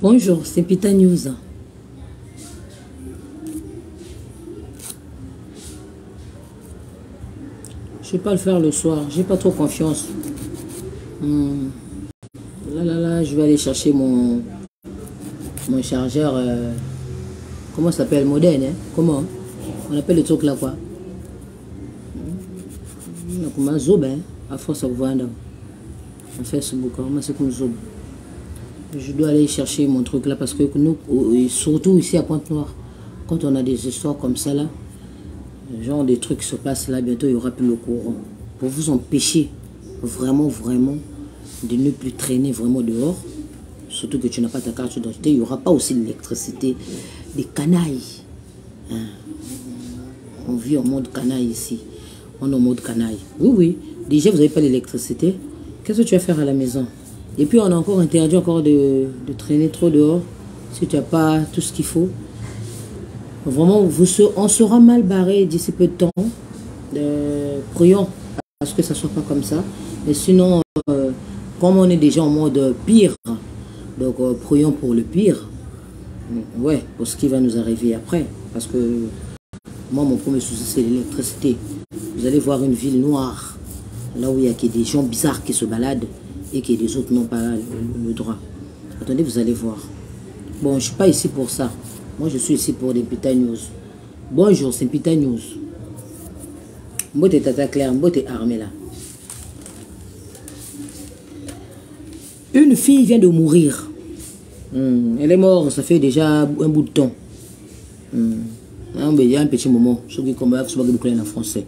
Bonjour, c'est Pita News. Je vais pas le faire le soir, j'ai pas trop confiance. Là, je vais aller chercher mon chargeur. Comment ça s'appelle? Moderne, hein? Comment on appelle le truc là quoi? Comment zob, hein? À force à vendre. On fait ce boucan, c'est comme zob. Je dois aller chercher mon truc là parce que nous, surtout ici à Pointe-Noire, quand on a des histoires comme ça là, genre des trucs qui se passent là, bientôt il y aura plus le courant. Pour vous empêcher vraiment de ne plus traîner vraiment dehors, surtout que tu n'as pas ta carte d'identité, il n'y aura pas aussi l'électricité, des canailles. Hein? On vit en mode canaille ici. On est en mode canaille. Oui. Déjà, vous n'avez pas l'électricité. Qu'est-ce que tu vas faire à la maison? Et puis, on a encore interdit de traîner trop dehors si tu n'as pas tout ce qu'il faut. Vraiment, on sera mal barré d'ici peu de temps. Prions parce que ça ne soit pas comme ça. Mais sinon, comme on est déjà en mode pire, donc prions pour le pire. Ouais, pour ce qui va nous arriver après. Parce que moi, mon premier souci, c'est l'électricité. Vous allez voir une ville noire, là où il y a des gens bizarres qui se baladent et que les autres n'ont pas le droit. Attendez, vous allez voir. Bon, je ne suis pas ici pour ça. Moi, je suis ici pour des Pita News. Bonjour, c'est Pita News. Moi, t'es Tata Claire, moi, t'es armée là. Une fille vient de mourir. Elle est morte, ça fait déjà un bout de temps. Il y a un petit moment, ceux qui combattent, ceux qui comprennent en français.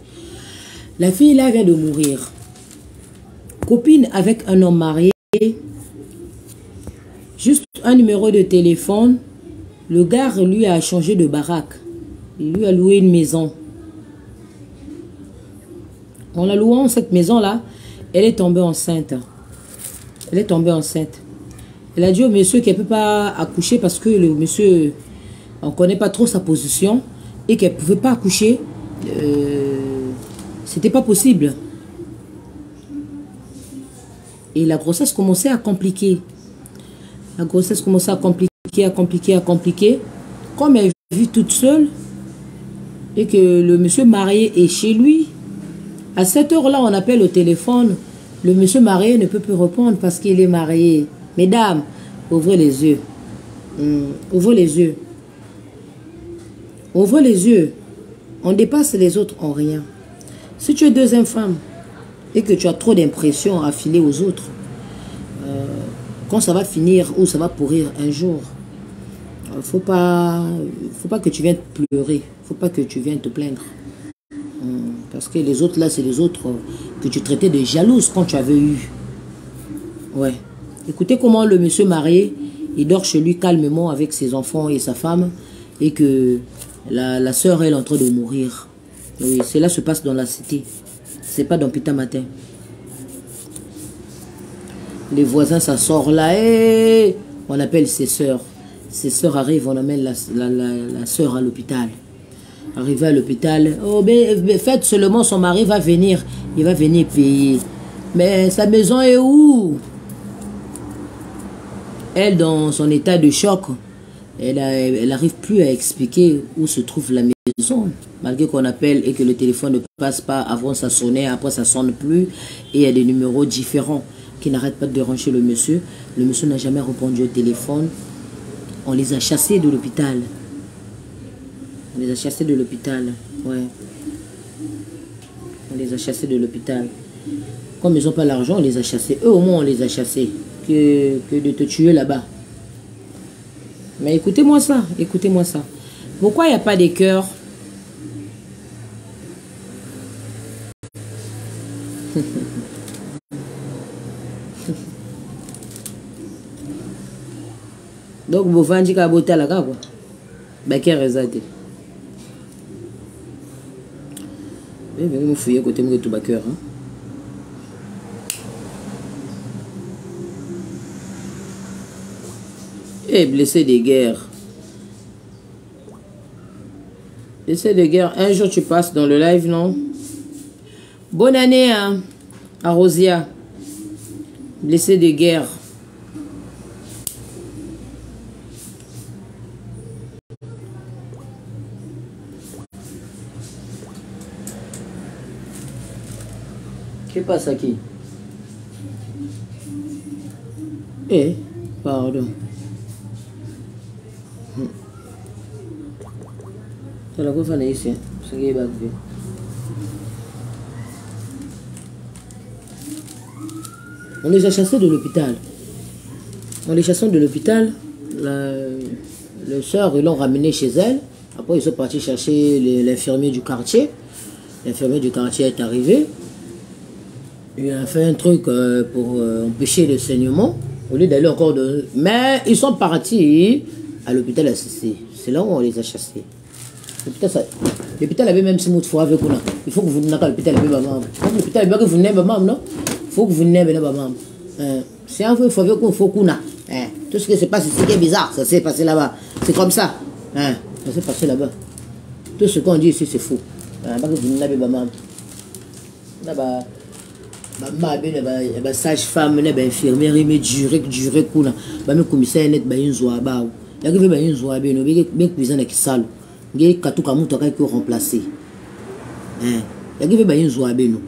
La fille là vient de mourir. Copine avec un homme marié. Juste un numéro de téléphone. Le gars lui a changé de baraque. Il lui a loué une maison. En la louant cette maison là, elle est tombée enceinte. Elle est tombée enceinte. Elle a dit au monsieur qu'elle ne peut pas accoucher parce que le monsieur, on ne connaît pas trop sa position et qu'elle ne pouvait pas accoucher. C'était pas possible. Et la grossesse commençait à compliquer. La grossesse commençait à compliquer. Comme elle vit toute seule et que le monsieur marié est chez lui, à cette heure-là, on appelle au téléphone. Le monsieur marié ne peut plus répondre parce qu'il est marié. Mesdames, ouvrez les yeux. Ouvrez les yeux. Ouvrez les yeux. On dépasse les autres en rien. Si tu es deuxième femme et que tu as trop d'impressions à filer aux autres, quand ça va finir ou ça va pourrir un jour, faut pas que tu viennes pleurer. Faut pas que tu viennes te plaindre. Parce que les autres là, c'est les autres que tu traitais de jalouses quand tu avais eu. Ouais. Écoutez comment le monsieur marié, il dort chez lui calmement avec ses enfants et sa femme et que la sœur, elle est en train de mourir. Oui, cela se passe dans la cité. C'est pas dans Pita Matin. Les voisins, ça sort là. Hey, on appelle ses sœurs. Ses sœurs arrivent, on amène la sœur à l'hôpital. Arrivé à l'hôpital, oh, faites seulement, son mari va venir. Il va venir payer. Mais sa maison est où? Elle, dans son état de choc, elle n'arrive plus à expliquer où se trouve la maison. Malgré qu'on appelle et que le téléphone ne passe pas, avant ça sonnait, après ça sonne plus. Et il y a des numéros différents qui n'arrêtent pas de déranger le monsieur. Le monsieur n'a jamais répondu au téléphone. On les a chassés de l'hôpital. On les a chassés de l'hôpital. Ouais. On les a chassés de l'hôpital. Comme ils n'ont pas l'argent, on les a chassés. Eux, au moins, on les a chassés. Que de te tuer là-bas. Mais écoutez-moi ça. Écoutez-moi ça. Pourquoi il n'y a pas des cœurs? Donc, vous vendez qu'à botter à la quoi? Ben, quel résultat? Mais vous fouillez côté de tout cœur. Et blessé de guerre. Blessé de guerre. Un jour, tu passes dans le live, non? Bonne année, hein, à Rosia. Blessé de guerre. Je passe à qui? Eh, pardon. C'est la quoi faire ici? C'est qui est back. On les a chassés de l'hôpital. En les chassant de l'hôpital, le soeur, ils l'ont ramené chez elle. Après, ils sont partis chercher l'infirmier du quartier. L'infirmier du quartier est arrivé. Il a fait un truc pour empêcher le saignement. Au lieu d'aller encore de... Mais ils sont partis à l'hôpital assisté. C'est là où on les a chassés. L'hôpital avait même ce mot de foi avec nous. Il faut que vous n'ayez pas l'hôpital avec maman. L'hôpital avec vous n'ayez pas maman, non? Il faut que vous n'ayez pas maman. C'est un peu faut avec vous, faut qu'on a. Tout ce qui se passe ici qui est bizarre, ça s'est passé là-bas. C'est comme ça. Ça s'est passé là-bas. Tout ce qu'on dit ici, c'est faux. Vous n'avez pas maman. Bah sage-femme, infirmière, mais durer kuna. Bah me commissaire net ba une zoa ba. Ya que ba une zoa be no be cuisine qui sale. Ngé katuka muto ka ko remplacer. Ya que ba une zoa be no.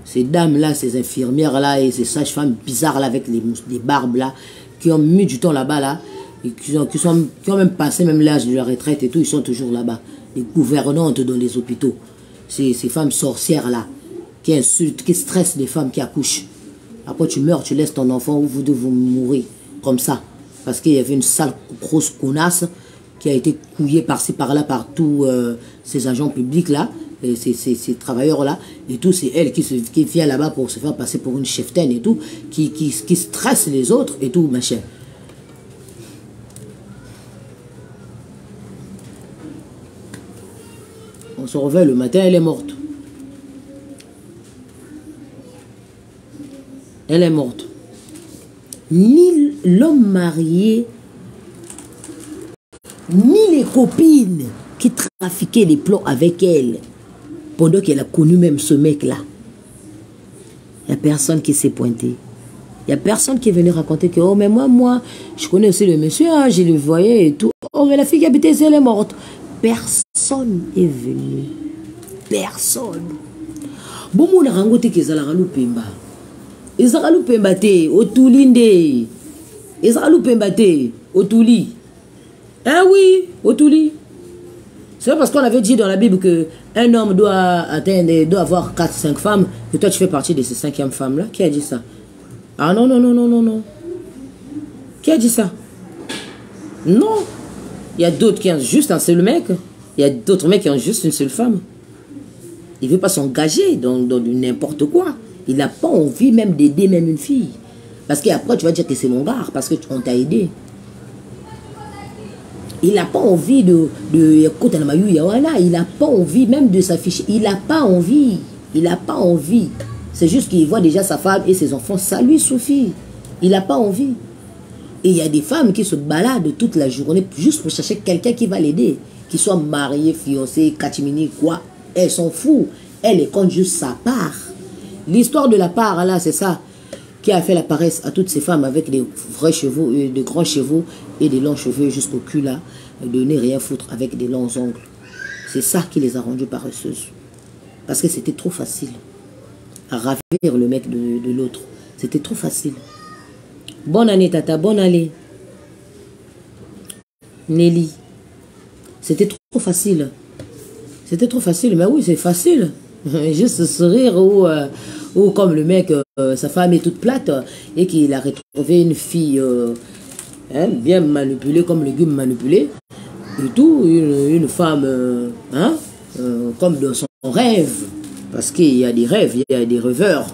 Ces dames là, ces infirmières là et ces sages-femmes bizarres là avec les barbes là qui ont mis du temps là-bas là et qui ont même passé même l'âge de la retraite et tout, ils sont toujours là-bas. Les gouvernantes dans les hôpitaux. Ces femmes sorcières là qui insultent, qui stressent les femmes qui accouchent. Après tu meurs, tu laisses ton enfant ou vous devez mourir comme ça. Parce qu'il y avait une sale grosse connasse qui a été couillée par-ci par-là par tous ces agents publics là, et ces travailleurs là, et tout, c'est elle qui vient là-bas pour se faire passer pour une cheftaine et tout, qui stresse les autres et tout, ma chère. On se réveille le matin, elle est morte. Elle est morte. Ni l'homme marié, ni les copines qui trafiquaient les plombs avec elle, pendant qu'elle a connu même ce mec-là. Il n'y a personne qui s'est pointé. Il n'y a personne qui est venu raconter que, oh, mais moi, je connais aussi le monsieur, hein, je le voyais et tout. Oh, mais la fille qui habitait ici, elle est morte. Personne est venu. Personne. Bon, on a rencontré qu'ils allaient à l'Oupemba. Ils allaient à l'Oupemba, au Toulinde. Ils allaient à l'Oupemba, au Touli. Ah oui, au Touli. C'est pas parce qu'on avait dit dans la Bible qu'un homme doit avoir 4-5 femmes, que toi tu fais partie de ces 5e femmes-là. Qui a dit ça? Ah non, non, non, non, non, non. Qui a dit ça? Non. Il y a d'autres qui ont juste un seul mec. Il y a d'autres mecs qui ont juste une seule femme. Il ne veut pas s'engager dans n'importe quoi. Il n'a pas envie même d'aider même une fille. Parce qu'après tu vas dire que c'est mon gars, parce qu'on t'a aidé. Il n'a pas envie il n'a pas envie même de s'afficher. Il n'a pas envie. Il n'a pas envie. C'est juste qu'il voit déjà sa femme et ses enfants. Ça lui suffit. Il n'a pas envie. Et il y a des femmes qui se baladent toute la journée juste pour chercher quelqu'un qui va l'aider. Qui soit marié, fiancé, catimini, quoi. Elle s'en fout. Elle compte juste sa part. L'histoire de la part, là, c'est ça qui a fait la paresse à toutes ces femmes avec des vrais chevaux, de grands chevaux et des longs cheveux jusqu'au cul là, de ne rien foutre avec des longs ongles. C'est ça qui les a rendues paresseuses. Parce que c'était trop facile à ravir le mec de l'autre. C'était trop facile. Bonne année, tata, bonne année. Nelly. C'était trop facile. C'était trop facile, mais oui, c'est facile. Juste sourire ou comme le mec, sa femme est toute plate et qu'il a retrouvé une fille bien manipulée, comme légume manipulé. Et tout, une femme comme dans son rêve. Parce qu'il y a des rêves, il y a des rêveurs.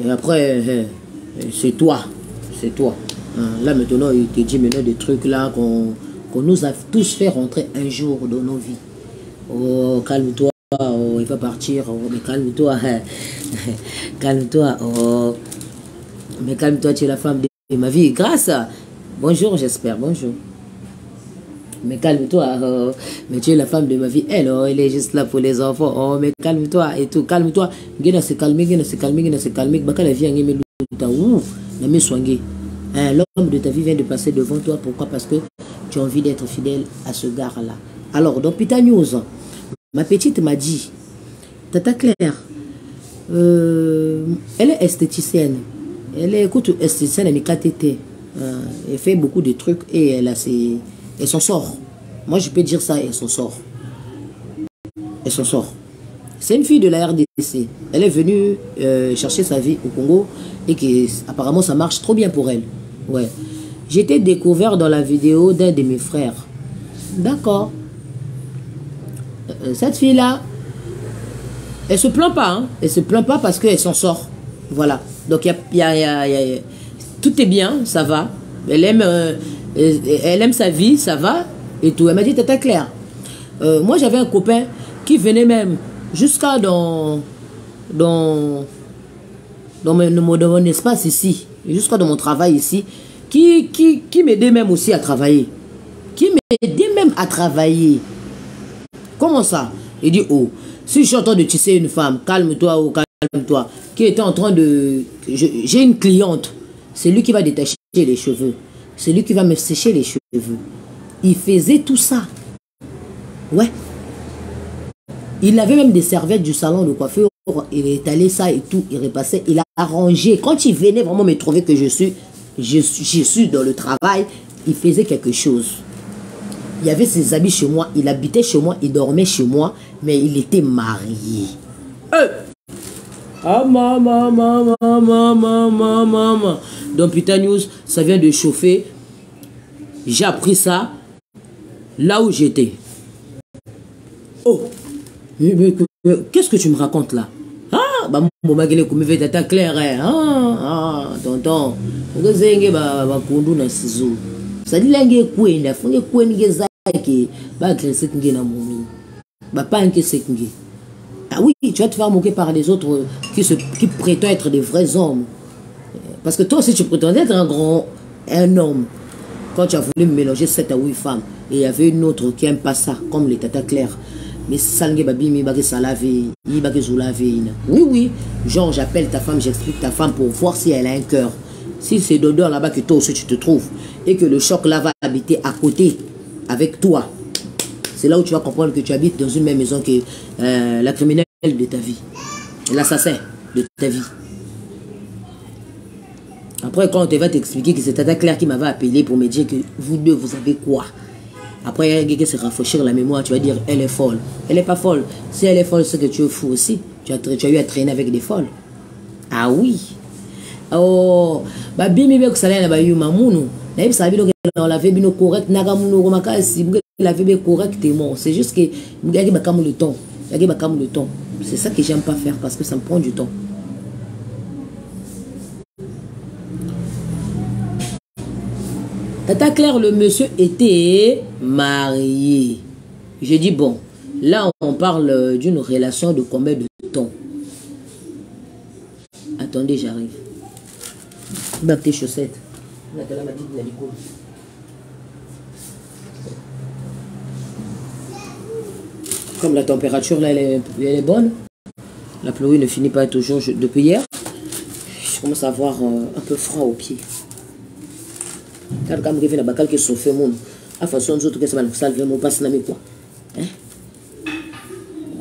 Et après, c'est toi. C'est toi. Là maintenant, il te dit maintenant des trucs là qu'on nous a tous fait rentrer un jour dans nos vies. Oh, calme-toi. Oh, il va partir. Oh, mais calme-toi. Calme-toi. Oh. Mais calme-toi, tu es la femme de ma vie. Grâce à... Bonjour, j'espère. Bonjour. Mais calme-toi. Oh. Mais tu es la femme de ma vie. Elle, oh, elle est juste là pour les enfants. Oh, mais calme-toi et tout. Calme-toi. Gena se calmer, gena se calmer, gena se calmer. Baka la vie, ngeme luta. Ouh, na me soigner. L'homme de ta vie vient de passer devant toi. Pourquoi? Parce que tu as envie d'être fidèle à ce gars-là. Alors, dans Pita News, ma petite m'a dit, Tata Claire, Elle est esthéticienne. Elle est écoute, esthéticienne, elle est KTT. Elle fait beaucoup de trucs et elle s'en sort. Moi, je peux dire ça, elle s'en sort. Elle s'en sort. C'est une fille de la RDC. Elle est venue chercher sa vie au Congo et que apparemment ça marche trop bien pour elle. Ouais. J'ai été découvert dans la vidéo d'un de mes frères. D'accord. Cette fille-là, elle se plaint pas. Hein. Elle se plaint pas parce qu'elle s'en sort. Voilà. Donc tout est bien, ça va. Elle aime sa vie, ça va. Et tout. Elle m'a dit, Tata Claire. Moi, j'avais un copain qui venait même jusqu'à dans mon espace ici, jusqu'à dans mon travail ici, qui m'aidait même aussi à travailler. Qui m'aidait même à travailler. Comment ça? Il dit, oh, si je suis en train de tisser une femme, calme-toi, oh, calme-toi, qui était en train de... J'ai une cliente, c'est lui qui va détacher les cheveux. C'est lui qui va me sécher les cheveux. Il faisait tout ça. Ouais. Il avait même des serviettes du salon de coiffure. Il étalait ça et tout. Il repassait. Il a arrangé. Quand il venait vraiment me trouver que je suis dans le travail, il faisait quelque chose. Il y avait ses habits chez moi. Il habitait chez moi. Il dormait chez moi. Mais il était marié. Ah, maman. Donc, putain, news, ça vient de chauffer. J'ai appris ça là où j'étais. Oh, qu'est-ce que tu me racontes là? Ah, bah, mon bagage comme fait Tata Claire, ah, tonton. On zenge ba kundu na sizo. Ça dit langue kwenda, funge kwenda zaki, ba cresser nge na momi. Ba pas que c'est nge. Ah oui, tu vas te faire moquer par les autres qui prétendent être des vrais hommes. Parce que toi aussi tu prétendais être un homme. Quand tu as voulu mélanger 7 à 8 femmes, et il y avait une autre qui n'aime pas ça, comme les Tata Claire. Mais oui, genre j'appelle ta femme, j'explique ta femme pour voir si elle a un cœur. Si c'est d'odeur là-bas que toi aussi tu te trouves, et que le choc là va habiter à côté avec toi, c'est là où tu vas comprendre que tu habites dans une même maison que la criminelle de ta vie, l'assassin de ta vie. Après, quand on va t'expliquer que c'est Tata Claire qui m'avait appelé pour me dire que vous deux, vous avez quoi? Après, quelqu'un se rafraîchir la mémoire, tu vas dire, elle est folle. Elle n'est pas folle. Si elle est folle, c'est que tu es fou aussi. Tu as eu à traîner avec des folles. Ah oui. Oh, bah, bien, mais que ça l'a eu mamounu. On l'avait bien correct, l'avait correctement. C'est juste que, il y a le temps. Le temps. C'est ça que j'aime pas faire parce que ça me prend du temps. Tata Claire, le monsieur était marié. J'ai dit, bon, là, on parle d'une relation de combien de temps? Attendez, j'arrive. Bac tes chaussettes. Comme la température, là, elle est bonne. La pluie ne finit pas toujours depuis hier. Je commence à avoir un peu froid aux pieds. Quand je suis là, je suis fait à façon d'autres que ça va salver mon passe na quoi. Hein?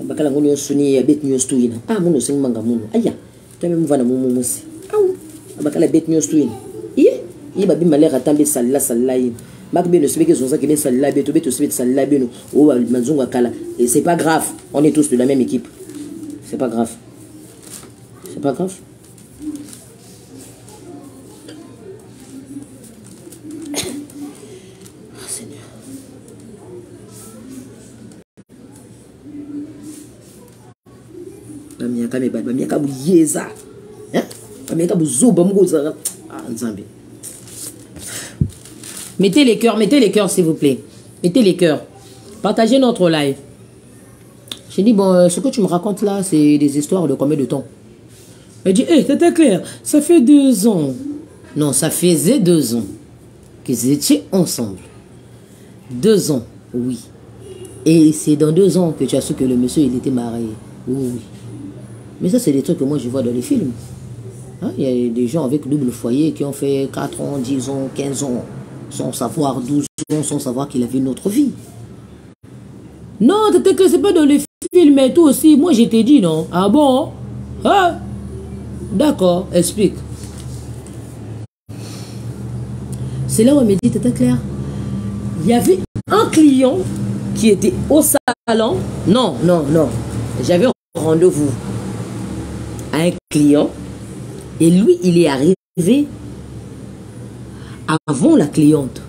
Bakala ngoni suni ya bet news to ina. Ah mon sing manga mon. Aya. Tu même va na mon mosi. Ah ou. Bakala bet news to ina. Il ba bi malera tambe salla ina. Mak be no sebe ke zonza ke be salla be to sebe salla be no. O manzunga kala. Et c'est pas grave. On est tous de la même équipe. C'est pas grave. C'est pas grave. Mettez les cœurs s'il vous plaît. Mettez les cœurs. Partagez notre live. J'ai dit, bon, ce que tu me racontes là, c'est des histoires de combien de temps? Elle dit, hé, Tata Claire, ça fait 2 ans. Non, ça faisait 2 ans qu'ils étaient ensemble. 2 ans, oui. Et c'est dans 2 ans que tu as su que le monsieur, il était marié. Oui. Mais ça, c'est des trucs que moi, je vois dans les films. Hein? Il y a des gens avec double foyer qui ont fait 4 ans, 10 ans, 15 ans, sans savoir 12 ans, sans savoir qu'il avait une autre vie. Non, c'est pas dans les films, mais toi aussi. Moi, je t'ai dit, non. Ah bon? Ah, d'accord, explique. C'est là où elle me dit, Tata Claire, il y avait un client qui était au salon. Non, non, non. J'avais rendez-vous à un client et lui, il est arrivé avant la cliente.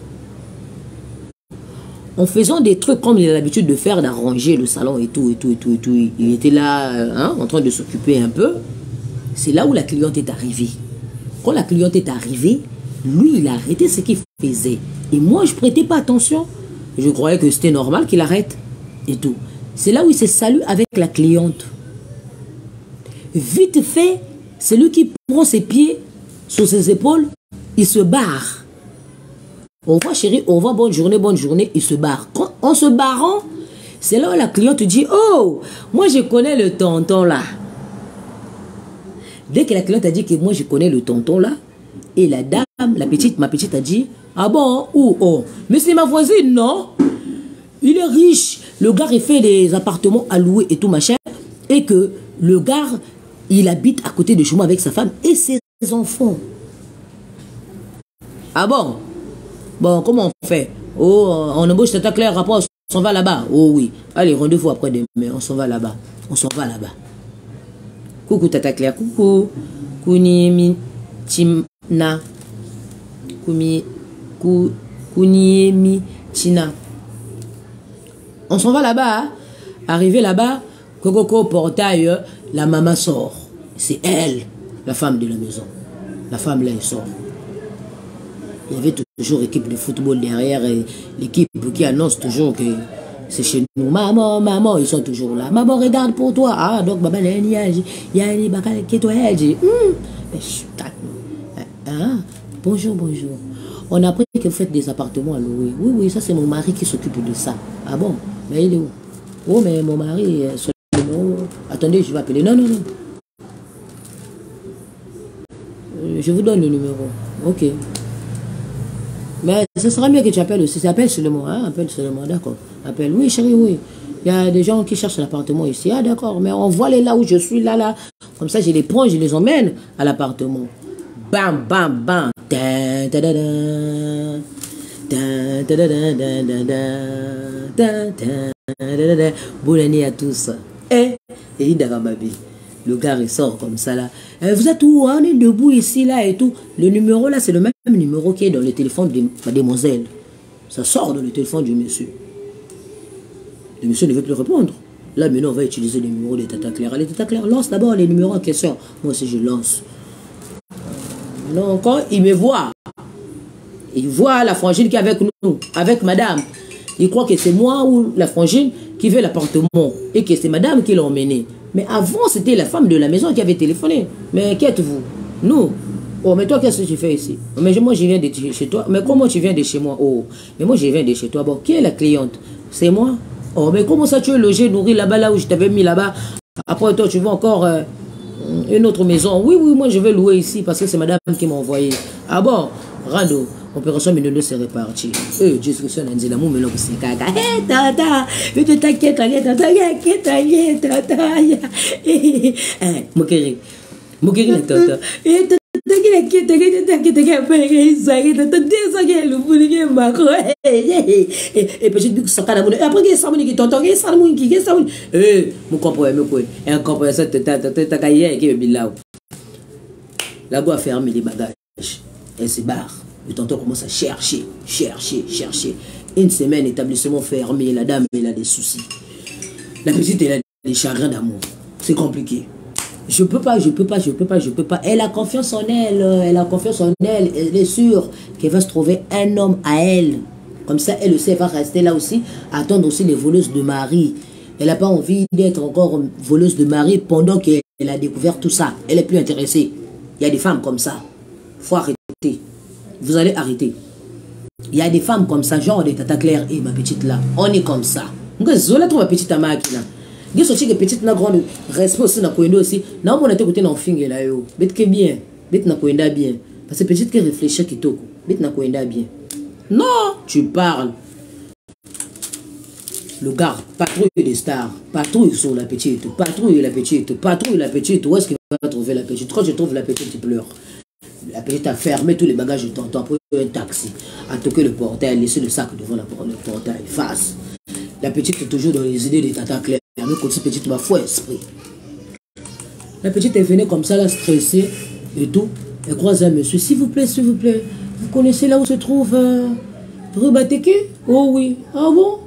En faisant des trucs comme il a l'habitude de faire, d'arranger le salon et tout, et tout, et tout, et tout. Il était là, hein, en train de s'occuper un peu. C'est là où la cliente est arrivée. Quand la cliente est arrivée, lui, il a arrêté ce qu'il faisait. Et moi, je ne prêtais pas attention. Je croyais que c'était normal qu'il arrête et tout. C'est là où il se salue avec la cliente. Vite fait, c'est lui qui prend ses pieds sur ses épaules, il se barre. Au revoir chérie, au revoir, bonne journée, il se barre. En se barrant, c'est là où la cliente dit, oh, moi je connais le tonton là. Dès que la cliente a dit que moi je connais le tonton là, et la dame, ma petite a dit, ah bon, ou oh, mais c'est ma voisine, non? Il est riche, le gars il fait des appartements à louer et tout machin, et que le gars, il habite à côté de chez moi avec sa femme et ses enfants. Ah bon? Bon, comment on fait? Oh, on embauche Tata Claire, après on s'en va là-bas. Oh oui. Allez, rendez-vous après demain, on s'en va là-bas. On s'en va là-bas. Coucou Tata Claire, coucou. Kuniemi Tina. Kuniemi Tina. On s'en va là-bas. Hein? Arrivé là-bas, Kokoko portail, la maman sort. C'est elle, la femme de la maison. La femme là, elle sort. Il y avait toujours équipe de football derrière et l'équipe qui annonce toujours que c'est chez nous. Maman, maman, ils sont toujours là. Maman, regarde pour toi. Ah, donc, maman, il y a un bakal qui est toi. Bonjour, bonjour. On a appris que vous faites des appartements à louer. Oui, oui, ça c'est mon mari qui s'occupe de ça. Ah bon? Mais il est où? Oh, mais mon mari, attendez, je vais appeler. Non, non, non. Je vous donne le numéro. Ok. Mais ce sera mieux que tu appelles aussi. Appelle seulement, hein? Appelle seulement, d'accord. Appelle. Oui, chérie, oui. Il y a des gens qui cherchent l'appartement ici. Ah, d'accord. Mais on voit les là où je suis, là, là. Comme ça, je les prends, je les emmène à l'appartement. Bam, bam, bam. Bonne année à tous. Et Idaramabi. Le gars il sort comme ça là. Vous êtes où? On est debout ici là et tout. Le numéro là c'est le même numéro qui est dans le téléphone de mademoiselle. Ça sort dans le téléphone du monsieur. Le monsieur ne veut plus répondre. Là maintenant on va utiliser le numéro de Tata Claire. Allez Tata Claire, lance d'abord les numéros en question. Moi aussi je lance. Non, quand il me voit, il voit la frangine qui est avec nous, avec madame. Il croit que c'est moi ou la frangine qui veut l'appartement et que c'est madame qui l'a emmené. Mais avant, c'était la femme de la maison qui avait téléphoné. Mais qui êtes-vous? Nous. Oh, mais toi, qu'est-ce que tu fais ici? Mais moi, je viens de chez toi. Mais comment tu viens de chez moi? Oh, mais moi, je viens de chez toi. Bon, qui est la cliente? C'est moi. Oh, mais comment ça, tu es logé, nourri là-bas, là où je t'avais mis là-bas? Après, toi, tu veux encore une autre maison? Oui, oui, moi, je vais louer ici parce que c'est madame qui m'a envoyé. Ah bon? Rando. Opération Minono c'est réparti. Discussion on dit l'amour mais c'est caca. Hé tata, mais tu t'inquiètes, tata. Moquerie la tata. Et petite big saka na après que ça qui tonton que ça mon comprendre me quoi un comprendre ça tata kaye qui bilaou la go a fermé les bagages elle se barre. Le tonton commence à chercher. Une semaine, établissement fermé, la dame elle a des soucis. La petite elle a des chagrins d'amour. C'est compliqué. Je peux pas. Elle a confiance en elle, elle est sûre qu'elle va se trouver un homme à elle. Comme ça, elle aussi, elle va rester là aussi, attendre aussi les voleuses de mari. Elle n'a pas envie d'être encore voleuse de mari pendant qu'elle a découvert tout ça. Elle est plus intéressée. Il y a des femmes comme ça. Faut arrêter. Vous allez arrêter. Il y a des femmes comme ça, genre de Tata Claire et ma petite là. On est comme ça. Je vais trouver ma petite amaki là. Je suis que petite na grande respect aussi na koendo aussi. Na on était côté na finge là yo. Bet que bien. Bet na koenda bien. Parce que petite qui réfléchit qui toko. Bet na koenda bien. Non, tu parles. Le gars patrouille des stars. Patrouille sur la petite. Patrouille la petite. Où est-ce qu'il petite. Quand je trouve la petite, tu pleures. La petite a fermé tous les bagages de tonton, a pris un taxi, a toqué le portail, a laissé le sac devant le portail, face. La petite est toujours dans les idées de Tata Claire. La petite m'a fou esprit. La petite est venue comme ça, là, stressée et tout. Elle croise un monsieur, s'il vous plaît, vous connaissez là où se trouve rue Bateke? Oh oui. Ah bon?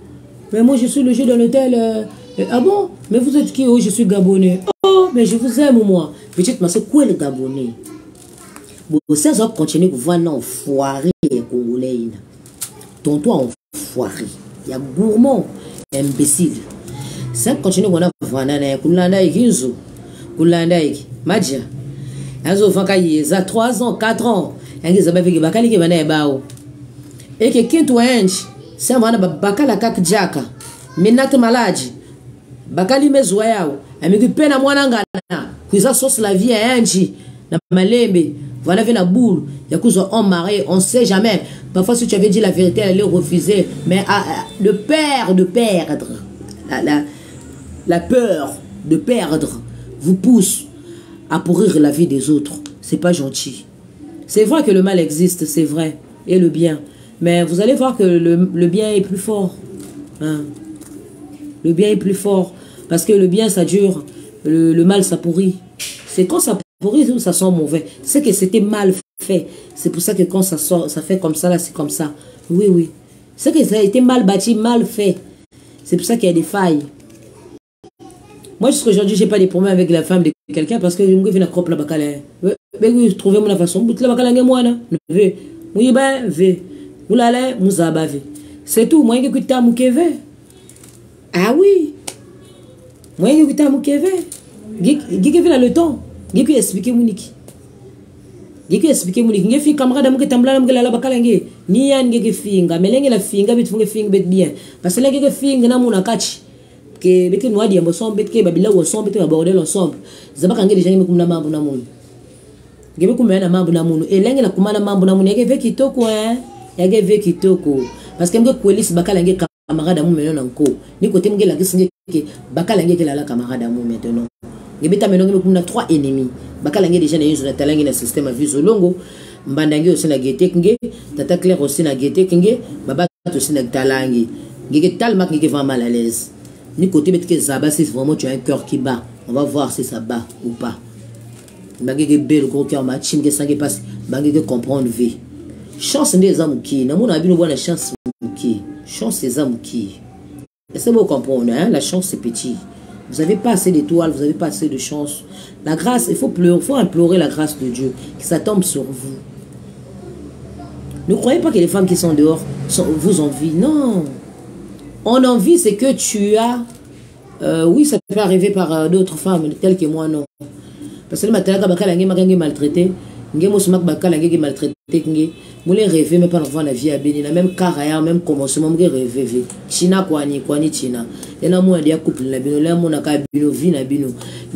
Mais moi, je suis logé dans l'hôtel. Ah bon? Mais vous êtes qui? Oh, je suis Gabonais. Oh, mais je vous aime, moi. Petite, mais c'est quoi le Gabonais? Bon, ça va continuer pour voir non foiré congolais. Tonton foiré. Il y a gourmand, imbécile. Ça continue pour voir nana kulanda ikinzo. Kulanda iki. Madia. Azo fanka yeza 3 ans, 4 ans. Yangiza baviki bakali ke bana ebao. Et que kintu enchi. Ça va na bakala kak jaka. Minatu malaji. Bakali mezwa yao. Amikipena mwana ngana. Kuiza sauce la vie enchi. Na malembe. Voilà, vient la boule. Il y a qu'on on marié, on ne sait jamais. Parfois, si tu avais dit la vérité, elle allait refuser. Mais de perdre, la peur de perdre vous pousse à pourrir la vie des autres. C'est pas gentil. C'est vrai que le mal existe, c'est vrai. Et le bien. Mais vous allez voir que le bien est plus fort. Hein? Le bien est plus fort. Parce que le bien, ça dure. Le mal, ça pourrit. C'est quand ça pourrit, ça sent mauvais. C'est que c'était mal fait. C'est pour ça que quand ça sort, ça fait comme ça, là, c'est comme ça. Oui, oui. C'est que ça a été mal bâti, mal fait. C'est pour ça qu'il y a des failles. Moi, jusqu'à aujourd'hui, je n'ai pas des problèmes avec la femme de quelqu'un parce que je me dis que je la bacala. Mais oui, trouvez mon façon. Vous la bacala, moi, là. Oui, ben, ve. Vous l'allez, vous avez. C'est tout. Moi, je suis à Moukeve. Ah oui. Moi, je suis à Moukeve. Je suis là le temps. Je vais expliquer Mouniki. Je vais expliquer Mouniki. Je suis camarade de Tambla, je la bakalangue. Ni yan je finga. Mais là, la finga, bit funge finga bit bien. Parce que là, je finga na muna kachi. Que bit noa di ensemble, bit que babila ensemble, bit bordel ensemble. Zabakange déjà me kumna mambo na munu. Je vais kumna na mambo na munu. Et là, la kumana mambo na munu. Je vais kitoko hein. Je vais kitoko. Parce que je police bakalangue camarade amu maintenant encore. Ni côté mge la kisinge que bakalangue que la camarade amu maintenant. Ngebeta menongi kuna 3 ennemis bakalange déjà na yezo na talangi na système aviso longo mbandangi aussi na gete kinge Tata Claire aussi na gete kinge baba aussi na talangi ngeke talma ngeke va mal à l'aise ni côté betke zaba si vraiment tu as un cœur qui bat on va voir si ça bat ou pas ngeke bel gros cœur match ngeke sange passe ngeke comprendre vie chance des hommes qui na mona bino bona chance qui chance des hommes qui est-ce que vous comprenez hein la chance c'est petit. Vous n'avez pas assez d'étoiles, vous n'avez pas assez de chance. La grâce, il faut implorer la grâce de Dieu, que ça tombe sur vous. Ne croyez pas que les femmes qui sont dehors vous envient. Non. On envie, c'est que tu as... oui, ça peut arriver par d'autres femmes, telles que moi, non. Parce que le matin, quand je suis maltraité, je suis maltraité. Je suis rêvé, mais pas voir la vie à bénir. Même carrière, même commencement, je rêvé. China, kwani, China. Et là, moi, je suis couple, je suis là, je suis là,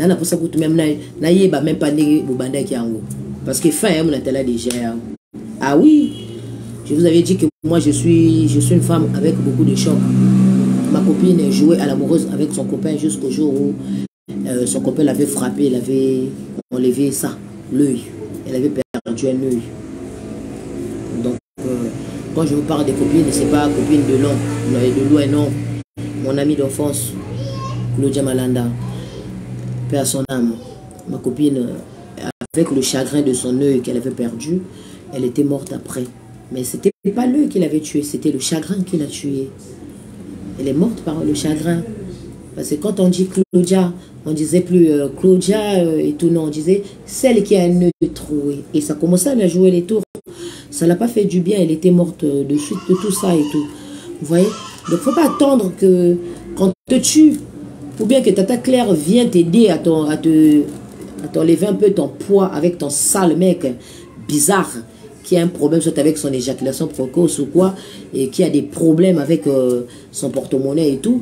je suis même pas né au bandé qui ango. Parce que fin, je suis là déjà. Ah oui, je vous avais dit que moi, je suis une femme avec beaucoup de chocs. Ma copine jouait à l'amoureuse avec son copain jusqu'au jour où son copain l'avait frappé, il avait enlevé ça, l'œil. Elle avait perdu un œil. Donc, quand je vous parle des copines, ce n'est pas copine de loin, non. Mon ami d'enfance, Claudia Malanda, père son âme. Ma copine, avec le chagrin de son œil qu'elle avait perdu, elle était morte après. Mais ce n'était pas l'œil qui l'avait tué, c'était le chagrin qui l'a tué. Elle est morte par le chagrin. Parce que quand on dit Claudia, on disait plus Claudia et tout, non, on disait celle qui a un œil troué. Et ça commençait à la jouer les tours. Ça l'a pas fait du bien, elle était morte de suite de tout ça et tout. Vous voyez? Donc il ne faut pas attendre que quand on te tue, ou bien que Tata Claire vient t'aider à t'enlever un peu ton poids avec ton sale mec bizarre qui a un problème soit avec son éjaculation précoce ou quoi, et qui a des problèmes avec son porte-monnaie et tout,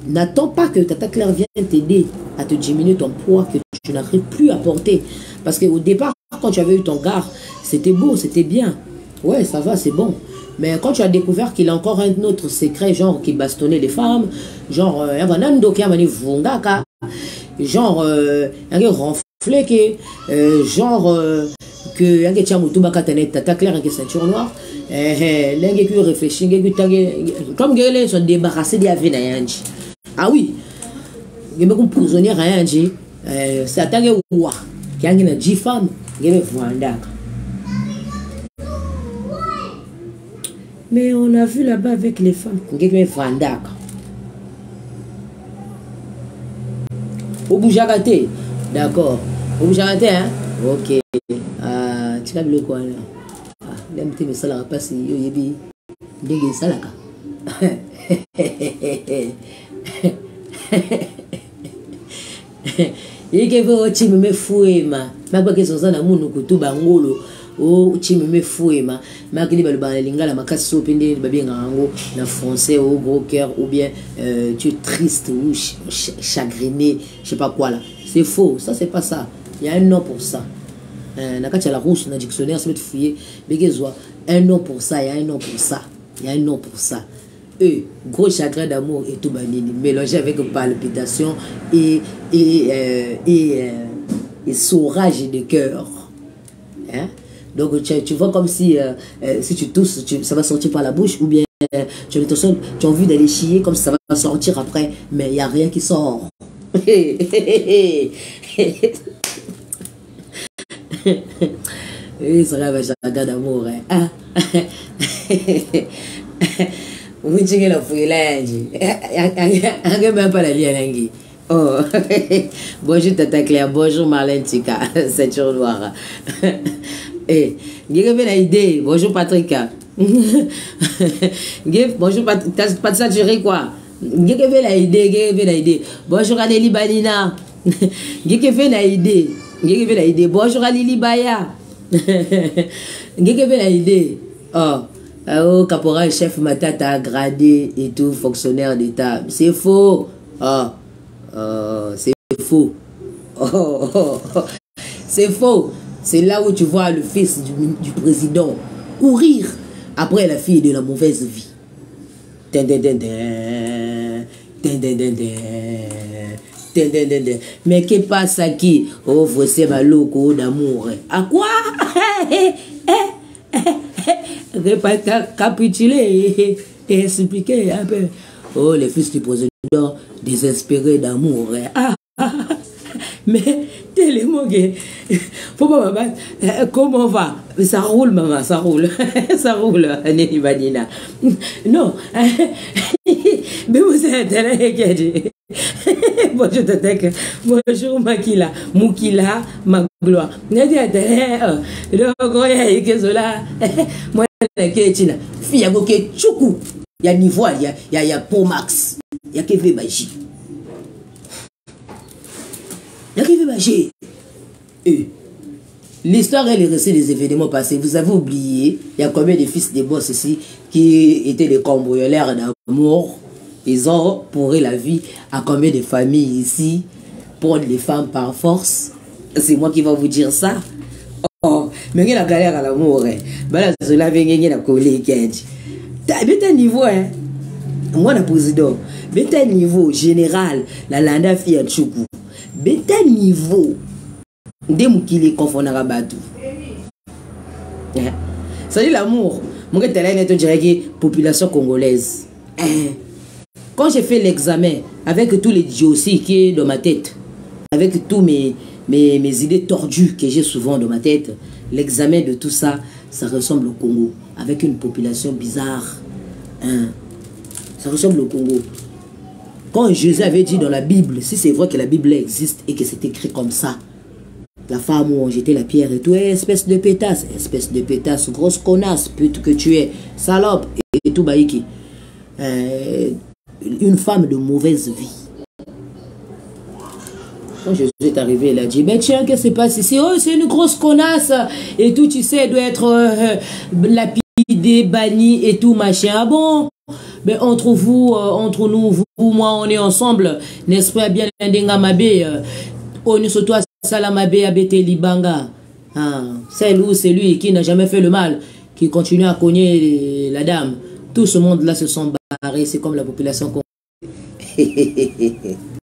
n'attends pas que Tata Claire vienne t'aider à te diminuer ton poids que tu n'arrives plus à porter. Parce qu'au départ, quand tu avais eu ton gars, c'était beau, c'était bien. Ouais, ça va, c'est bon. Mais quand tu as découvert qu'il a encore un autre secret, genre qu'il bastonnait les femmes, genre, genre, que genre que un que moto bakatane tata claire avec ceinture noire l'un qui réfléchit comme que sont débarrassés de la vie d'Anji. Ah oui, il y a beaucoup de prisonniers à Anji. C'est à tagger roi qui a une 10 femmes qui est vendaka. Mais on a vu là-bas avec les femmes qui est vendaka. Au Boujakate, d'accord. Au Boujakate, hein? Ok. Tu as vu quoi là? L'MT me ça la passe, yo yebi. Dégage ça là. Il y a un petit me foué ma. Ma quoi que ce soit na munu kutu bangolo. Oh petit me foué ma. Ma kili balu lingala makasi sopende babi ngango na français au gros cœur ou bien tu es triste ou chagriné, je sais pas quoi là. C'est faux, ça c'est pas ça. Il y a un nom pour ça. Na kati la rousse na dictionnaire c'est mettre fouiller begezwa un nom pour ça, il y a un nom pour ça. Il y a un nom pour ça. Gros chagrin d'amour et tout banini mélangé avec palpitation et saurage de cœur. Hein? Donc tu vois comme si si tu tousses, ça va sortir par la bouche ou bien tu as envie d'aller chier comme ça va sortir après, mais il n'y a rien qui sort. Oui, ça va chagrin d'amour. Hein? Vous avez la fouille là, je n'ai même pas la vie. Oh, bonjour Tata Claire, bonjour Marlène Tika, c'est toujours noir. Eh, j'ai une idée, bonjour Patrick. Bonjour Patrick, t'as pas saturé quoi? J'ai une idée, bonjour Anélie Banina. J'ai une idée, bonjour Alili Baya. J'ai une idée, oh. Oh, caporal chef Matata gradé et tout, fonctionnaire d'État. C'est faux. C'est faux. C'est faux. C'est là où tu vois le fils du président courir après la fille de la mauvaise vie. Mais qu'est-ce qui passe à qui? Oh, c'est ma loco d'amour. À quoi? Capituler et expliquer un peu. Oh, les fils du président désespérés d'amour. Mais tellement que faut pas comment on va? Ça roule, maman, ça roule. Ça roule, Nelly Vanina. Non. Mais vous êtes là, bonjour Tatek, bonjour Makila, Moukila, Magloire. Moi, fille a goké tchoukou. Il y a niveau, il y a pour Max. Il y a Kevin Baji. Il y a Kevin Baji. L'histoire et les récits des événements passés, vous avez oublié, il y a combien de fils de boss ici qui étaient des cambrioleurs d'amour. Ils ont pourri la vie à combien de familles ici pour les femmes par force. C'est moi qui vais vous dire ça. Oh, mais il y a la galère à l'amour. Voilà, je l'avais la collègue. T'as un niveau, hein. Moi, le président, un niveau général, la landa fille à Tchoukou. Un niveau. Dès qu'il est confondu à Batou. Ça dit l'amour. Moi, je te dirais population congolaise. Quand j'ai fait l'examen, avec tous les dossiers qui sont dans ma tête, avec tous mes idées tordues que j'ai souvent dans ma tête, l'examen de tout ça, ça ressemble au Congo, avec une population bizarre. Ça ressemble au Congo. Quand Jésus avait dit dans la Bible, si c'est vrai que la Bible existe et que c'est écrit comme ça, la femme où on jetait la pierre et tout, espèce de pétasse, grosse connasse, pute que tu es, salope, et tout, baïki. Une femme de mauvaise vie. Quand Jésus est arrivé, il a dit, mais tiens, qu'est-ce qui se passe ici? Oh, c'est une grosse connasse. Et tout, tu sais, elle doit être lapidée, bannie et tout, machin. Ah bon? Mais entre vous, entre nous, vous, moi, on est ensemble. N'est-ce pas bien, Ndengamabe? On est sur toi, Salamabe, Abete, Libanga. C'est lui qui n'a jamais fait le mal, qui continue à cogner la dame. Tout ce monde-là se sont barrés, c'est comme la population.